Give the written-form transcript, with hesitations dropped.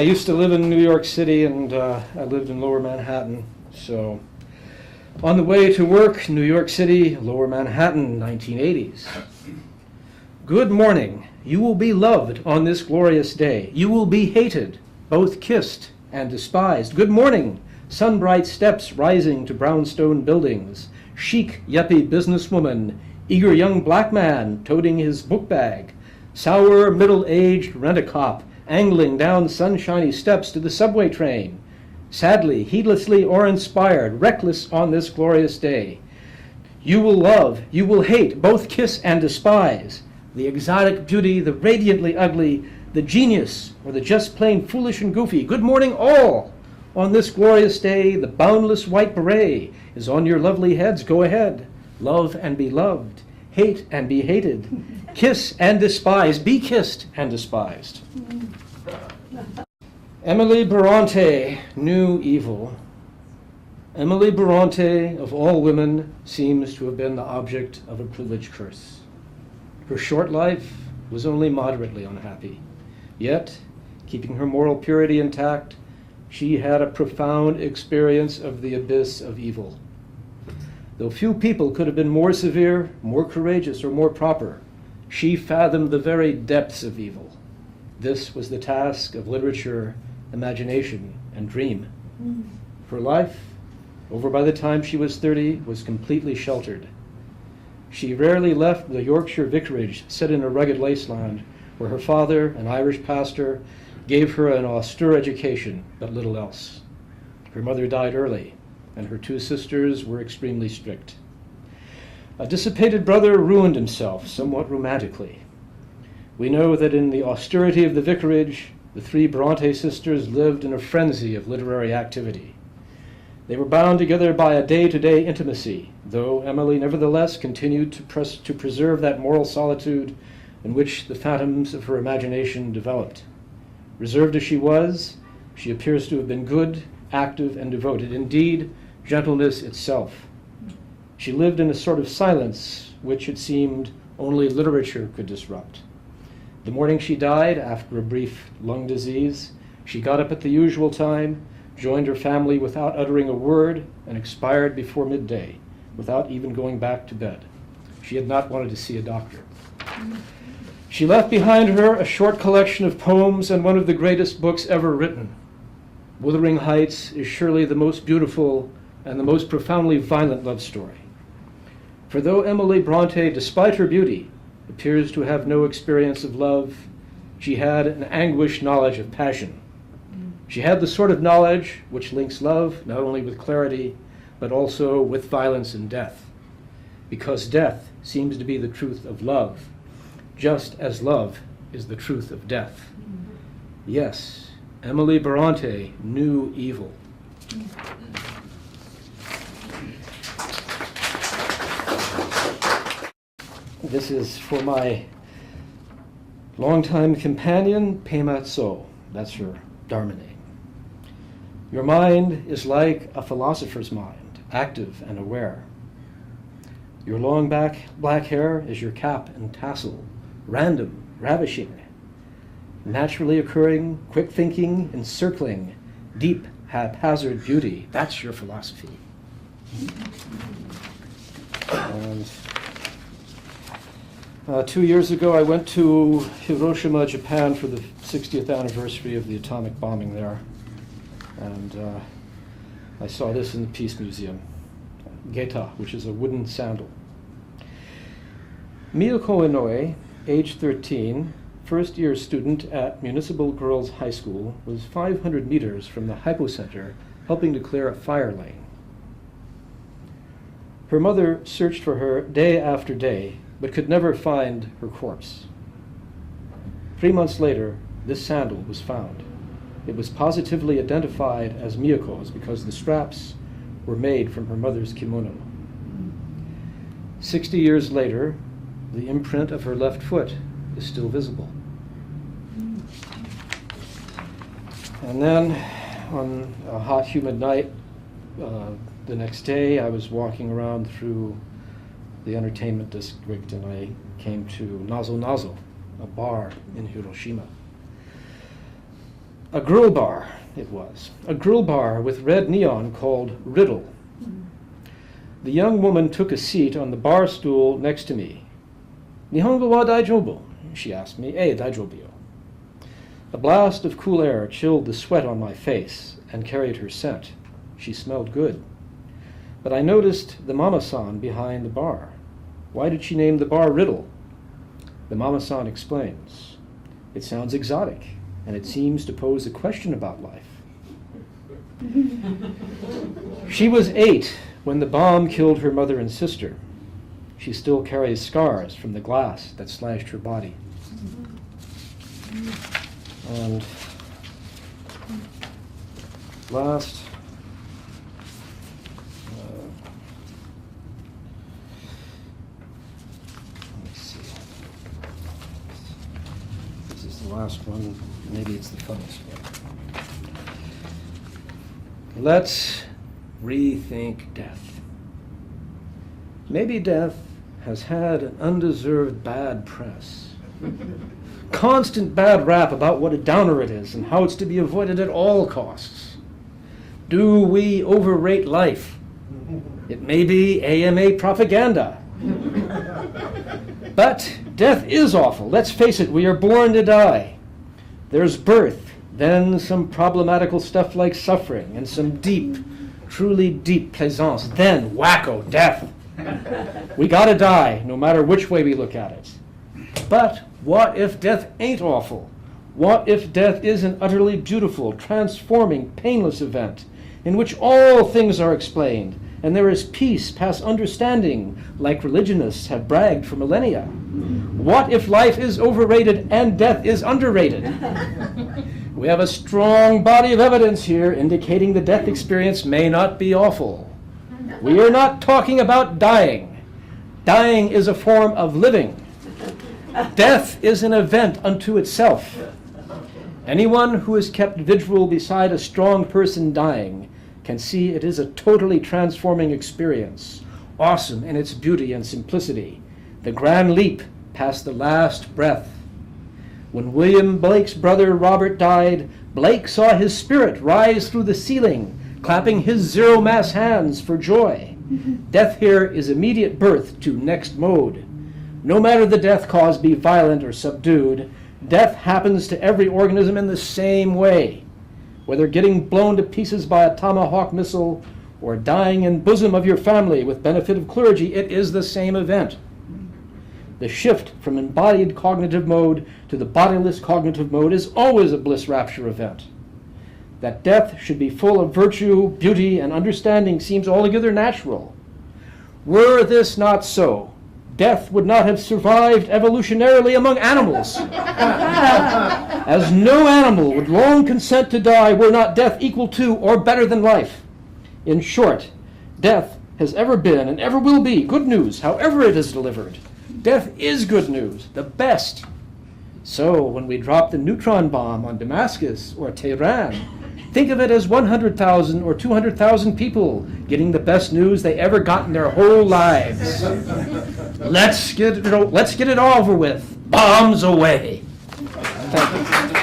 I used to live in New York City, and I lived in Lower Manhattan. So on the way to work, New York City, Lower Manhattan, 1980s. Good morning. You will be loved on this glorious day. You will be hated, both kissed and despised. Good morning. Sun-bright steps rising to brownstone buildings. Chic, yuppie businesswoman. Eager young black man toting his book bag. Sour, middle-aged rent-a-cop angling down sunshiny steps to the subway train. Sadly, heedlessly, or inspired, reckless on this glorious day. You will love, you will hate, both kiss and despise. The exotic beauty, the radiantly ugly, the genius, or the just plain foolish and goofy. Good morning, all! On this glorious day, the boundless white beret is on your lovely heads. Go ahead. Love and be loved. Hate and be hated. Kiss and despise. Be kissed and despised. Emily Bronte knew evil. Emily Bronte, of all women, seems to have been the object of a privileged curse. Her short life was only moderately unhappy. Yet, keeping her moral purity intact, she had a profound experience of the abyss of evil. Though few people could have been more severe, more courageous, or more proper, she fathomed the very depths of evil. This was the task of literature, imagination, and dream. Her life, over by the time she was 30, was completely sheltered. She rarely left the Yorkshire vicarage set in a rugged wasteland where her father, an Irish pastor, gave her an austere education, but little else. Her mother died early, and her two sisters were extremely strict. A dissipated brother ruined himself, somewhat romantically. We know that in the austerity of the vicarage, the three Bronte sisters lived in a frenzy of literary activity. They were bound together by a day-to-day intimacy, though Emily nevertheless continued to preserve that moral solitude in which the phantoms of her imagination developed. Reserved as she was, she appears to have been good, active, and devoted. Indeed, gentleness itself. She lived in a sort of silence which it seemed only literature could disrupt. The morning she died, after a brief lung disease, she got up at the usual time, joined her family without uttering a word, and expired before midday, without even going back to bed. She had not wanted to see a doctor. She left behind her a short collection of poems and one of the greatest books ever written. Wuthering Heights is surely the most beautiful and the most profoundly violent love story. For though Emily Bronte, despite her beauty, appears to have no experience of love, she had an anguished knowledge of passion. She had the sort of knowledge which links love not only with clarity, but also with violence and death. Because death seems to be the truth of love, just as love is the truth of death. Yes, Emily Bronte knew evil. This is for my longtime companion, Pema Tso. That's her Dharma name. Your mind is like a philosopher's mind, active and aware. Your long black hair is your cap and tassel, random, ravishing, naturally occurring, quick thinking, encircling, deep, haphazard beauty. That's your philosophy. And 2 years ago, I went to Hiroshima, Japan for the 60th anniversary of the atomic bombing there. And I saw this in the Peace Museum, Geta, which is a wooden sandal. Miyako Inoue, age 13, first-year student at Municipal Girls High School, was 500 meters from the hypocenter helping to clear a fire lane. Her mother searched for her day after day, but could never find her corpse. 3 months later, this sandal was found. It was positively identified as Miyako's because the straps were made from her mother's kimono. 60 years later, the imprint of her left foot is still visible. And then, on a hot, humid night, the next day, I was walking around through the entertainment district, and I came to Nazo Nazo, a bar in Hiroshima. A grill bar, it was. A grill bar with red neon called Riddle. The young woman took a seat on the bar stool next to me. Nihongo wa daijoubu? She asked me. Daijoubu yo. A blast of cool air chilled the sweat on my face and carried her scent. She smelled good. But I noticed the mama-san behind the bar. Why did she name the bar Riddle? The mama-san explains. It sounds exotic, and it seems to pose a question about life. She was 8 when the bomb killed her mother and sister. She still carries scars from the glass that slashed her body. And last, let me see. This is the last one. Maybe it's the funniest one. Let's rethink death. Maybe death has had an undeserved bad press. Constant bad rap about what a downer it is and how it's to be avoided at all costs. Do we overrate life? It may be AMA propaganda. But death is awful. Let's face it, we are born to die. There's birth, then some problematical stuff like suffering, and some deep, truly deep plaisance, then wacko, death. We gotta die, no matter which way we look at it. But what if death ain't awful? What if death is an utterly beautiful, transforming, painless event in which all things are explained and there is peace past understanding, like religionists have bragged for millennia? What if life is overrated and death is underrated? We have a strong body of evidence here indicating the death experience may not be awful. We are not talking about dying. Dying is a form of living. Death is an event unto itself. Anyone who has kept vigil beside a strong person dying can see it is a totally transforming experience, awesome in its beauty and simplicity, the grand leap past the last breath. When William Blake's brother Robert died, Blake saw his spirit rise through the ceiling, clapping his zero-mass hands for joy. Death here is immediate birth to next mode. No matter the death cause be violent or subdued, death happens to every organism in the same way. Whether getting blown to pieces by a tomahawk missile or dying in bosom of your family with benefit of clergy, it is the same event. The shift from embodied cognitive mode to the bodiless cognitive mode is always a bliss rapture event. That death should be full of virtue, beauty, and understanding seems altogether natural. Were this not so, death would not have survived evolutionarily among animals, as no animal would long consent to die were not death equal to or better than life. In short, death has ever been and ever will be good news, however it is delivered. Death is good news, the best. So when we drop the neutron bomb on Damascus or Tehran, think of it as 100,000 or 200,000 people getting the best news they ever got in their whole lives. Let's get it over with. Bombs away. Thank you.